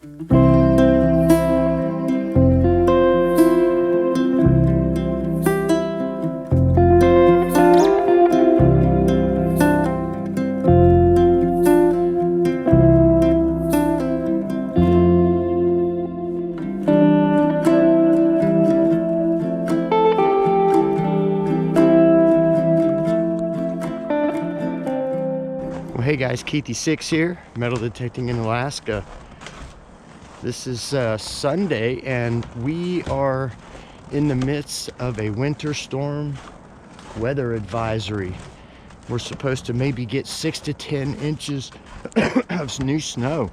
Hey guys, Keithy6 here, metal detecting in Alaska. This is Sunday and we are in the midst of a winter storm weather advisory. We're supposed to maybe get 6 to 10 inches of new snow.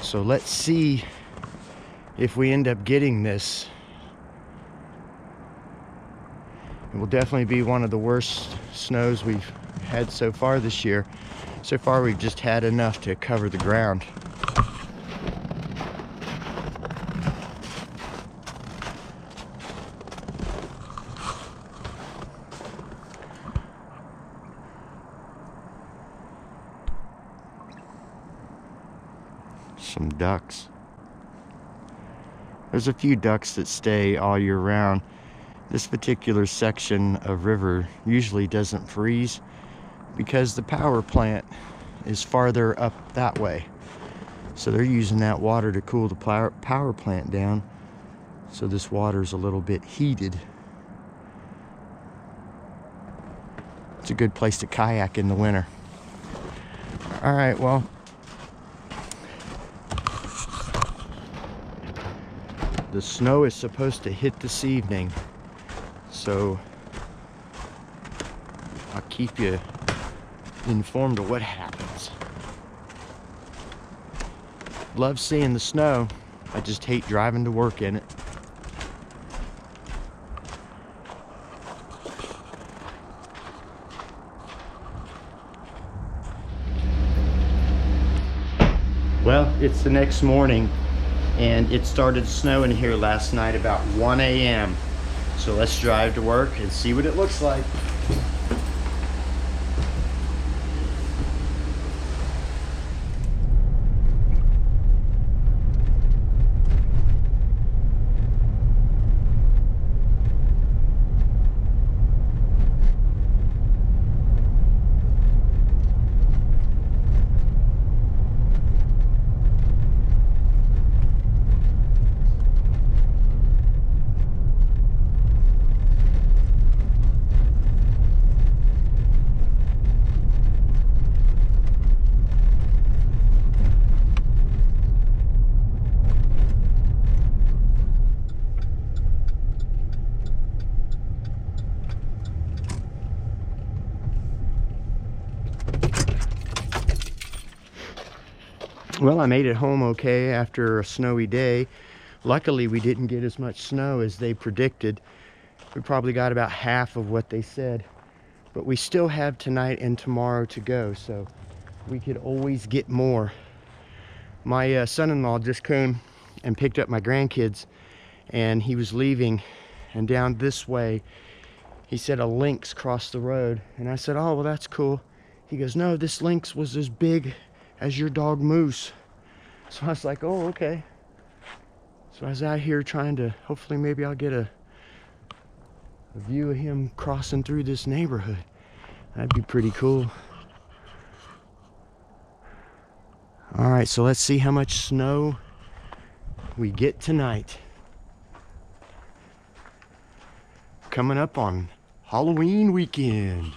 So let's see if we end up getting this. It will definitely be one of the worst snows we've had so far this year. So far we've just had enough to cover the ground. Some ducks. There's a few ducks that stay all year round. This particular section of river usually doesn't freeze because the power plant is farther up that way. So they're using that water to cool the power plant down. So this water's a little bit heated. It's a good place to kayak in the winter. All right, well, the snow is supposed to hit this evening, so I'll keep you informed of what happens. Love seeing the snow. I just hate driving to work in it. Well, it's the next morning. And it started snowing here last night about 1 a.m. So let's drive to work and see what it looks like. Well, I made it home okay after a snowy day. Luckily, we didn't get as much snow as they predicted. We probably got about half of what they said. But we still have tonight and tomorrow to go, so we could always get more. My son-in-law just came and picked up my grandkids, and he was leaving, and down this way, he said a lynx crossed the road. And I said, oh, well, that's cool. He goes, no, this lynx was as big as your dog Moose. So I was like, oh, okay. So I was out here trying to, hopefully maybe I'll get a view of him crossing through this neighborhood. That'd be pretty cool. All right, so let's see how much snow we get tonight. Coming up on Halloween weekend.